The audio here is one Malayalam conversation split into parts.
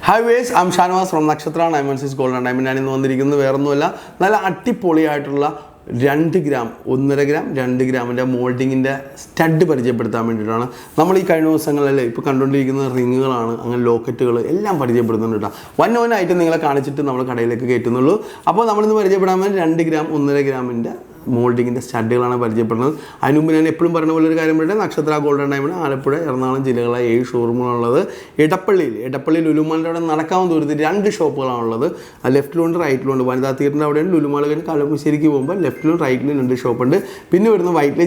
Hi guys, I'm Shanwas from Nakshathra and I'm Gold and I'm in the Vernola. Nala Atti Polyatula 2 gram, 1.5 gram, 2 gram and a molding in the stud പരിചയപ്പെടുത്താൻ നമ്മൾ ഈ കഴിഞ്ഞ ദിവസങ്ങളിൽ ഇപ്പോൾ കണ്ടുകൊണ്ടിരിക്കുന്ന റിങ്ങുകളാണ് അങ്ങനെ ലോക്കറ്റുകൾ എല്ലാം പരിചയപ്പെടുത്തുന്നുണ്ട് കേട്ടോ. വൺ ഐറ്റം നിങ്ങളെ കാണിച്ചിട്ട് നമ്മൾ കടയിലേക്ക് കയറ്റുന്നുള്ളൂ. അപ്പോൾ നമ്മൾ ഇന്ന് പരിചയപ്പെടാൻ വേണ്ടി 2 gram, 1.5 ഗ്രാമിൻ്റെ മോൾഡിങ്ങിൻ്റെ സ്റ്റഡുകളാണ് പരിചയപ്പെടുന്നത്. അതിന് മുമ്പ് ഞാൻ എപ്പോഴും പറഞ്ഞ പോലെ ഒരു കാര്യം പറയട്ടെ, നക്ഷത്ര ഗോൾഡൻ ഡയമണ്ട് ആലപ്പുഴ, എറണാകുളം ജില്ലകളെ 7 ഷോറൂമുകളുള്ളത്. എടപ്പള്ളിയിൽ ലുലുമാളിൻ്റെ അവിടെ നടക്കാവുന്ന ദൂരത്തിൽ 2 ഷോപ്പുകളാണുള്ളത്. ലെഫ്റ്റിലുണ്ട് റൈറ്റിലുണ്ട്. വനിതാ തിയേറ്ററിൻ്റെ അവിടെയാണ്. ലുലുമാൾ കഴിഞ്ഞ് കളമശ്ശേരിക്ക് പോകുമ്പോൾ ലെഫ്റ്റിലും റൈറ്റിലും 2 ഷോപ്പുണ്ട്. പിന്നെ വരുന്ന വൈറ്റ്ല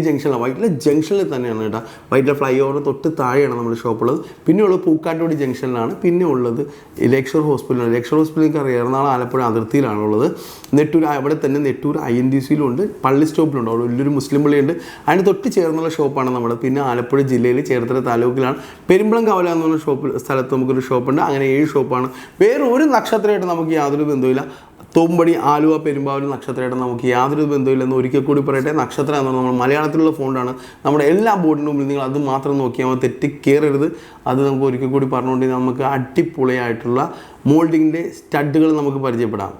ജംഗ്ഷനിൽ തന്നെയാണ് കേട്ടോ. വൈറ്റ്ല ഫ്ലൈ ഓവർ തൊട്ട് താഴെയാണ് നമ്മുടെ ഷോപ്പുള്ളത്. പിന്നെ ഉള്ളത് പൂക്കാട്ടോടി ജംഗ്ഷനിലാണ്. പിന്നെ ഉള്ളത് ലെക്ഷർ ഹോസ്പിറ്റലാണ്. ലെക്ഷർ ഹോസ്പിറ്റലിലേക്ക് അറിയാം, എറണാകുളം ആലപ്പുഴ അതിർത്തിയിലാണുള്ളത്. നെട്ടൂർ അവിടെ തന്നെ നെട്ടൂർ INDCയിലുണ്ട്. പള്ളി സ്റ്റോപ്പിലുണ്ട്. അവിടെ വലിയൊരു മുസ്ലിം പള്ളിയുണ്ട്. അതിന് തൊട്ട് ചേർന്നുള്ള ഷോപ്പാണ് നമ്മുടെ. പിന്നെ ആലപ്പുഴ ജില്ലയിൽ ചേർത്തല താലൂക്കിലാണ് പെരുമ്പളം കവലയ എന്ന് പറഞ്ഞ സ്ഥലത്ത് നമുക്കൊരു ഷോപ്പുണ്ട്. അങ്ങനെ 7 ഷോപ്പാണ്. വേറെ ഒരു നക്ഷത്രമായിട്ട് നമുക്ക് യാതൊരു ബന്ധവുമില്ല. തോമ്പടി, ആലുവ, പെരുമ്പാവൂർ നക്ഷത്രമായിട്ട് നമുക്ക് യാതൊരു ബന്ധമില്ലെന്ന് ഒരിക്കൽ കൂടി പറയട്ടെ. നക്ഷത്ര എന്ന് പറഞ്ഞാൽ നമ്മൾ മലയാളത്തിലുള്ള ഫോണ്ടാണ്. നമ്മുടെ എല്ലാ ബോർഡിൻ്റെ മുമ്പിൽ നിങ്ങൾ അത് മാത്രം നോക്കിയാൽ മതി, തെറ്റിക്കേറരുത്. അത് നമുക്ക് ഒരിക്കൽ കൂടി പറഞ്ഞുകൊണ്ട് നമുക്ക് അടിപൊളിയായിട്ടുള്ള മോൾഡിങ്ങിൻ്റെ സ്റ്റഡുകൾ നമുക്ക് പരിചയപ്പെടാം.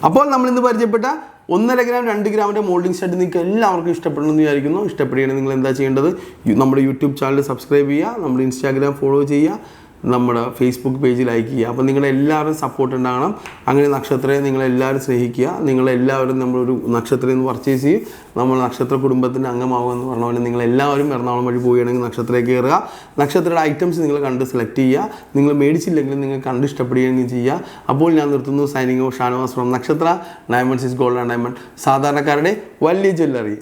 അപ്പോൾ നമ്മൾ ഇന്ന് പരിചയപ്പെട്ട 1.5 ഗ്രാം 2 ഗ്രാമിൻ്റെ മോൾഡിംഗ് സ്റ്റഡ് നിങ്ങൾക്ക് എല്ലാവർക്കും ഇഷ്ടപ്പെടുമെന്ന് വിചാരിക്കുന്നു. ഇഷ്ടപ്പെടുകയാണെങ്കിൽ നിങ്ങൾ എന്താ ചെയ്യേണ്ടത്? നമ്മുടെ യൂട്യൂബ് ചാനൽ സബ്സ്ക്രൈബ് ചെയ്യുക, നമ്മുടെ ഇൻസ്റ്റാഗ്രാം ഫോളോ ചെയ്യുക, നമ്മുടെ ഫേസ്ബുക്ക് പേജ് ലൈക്ക് ചെയ്യുക. അപ്പോൾ നിങ്ങളുടെ എല്ലാവരും സപ്പോർട്ട് ഉണ്ടാകണം. അങ്ങനെ നക്ഷത്രയെ നിങ്ങളെല്ലാവരും സ്നേഹിക്കുക. നിങ്ങളെല്ലാവരും നമ്മളൊരു നക്ഷത്രയിൽ നിന്ന് പർച്ചേസ് ചെയ്യും, നമ്മൾ നക്ഷത്ര കുടുംബത്തിൻ്റെ അംഗമാകുമെന്ന് പറഞ്ഞ പോലെ നിങ്ങളെല്ലാവരും എറണാകുളം വഴി പോവുകയാണെങ്കിൽ നക്ഷത്രയിൽ കയറുക. നക്ഷത്രയുടെ ഐറ്റംസ് നിങ്ങൾ കണ്ട് സെലക്ട് ചെയ്യുക. നിങ്ങൾ മേടിച്ചില്ലെങ്കിൽ നിങ്ങൾ കണ്ട് ഇഷ്ടപ്പെടുകയും ചെയ്യുക. അപ്പോൾ ഞാൻ നിർത്തുന്നു. സൈനിങ് ഓഫ് ഷാനവാസ് ഫ്രം നക്ഷത്ര. Diamonds is gold and diamond, സാധാരണക്കാരുടെ വലിയ ജ്വല്ലറി.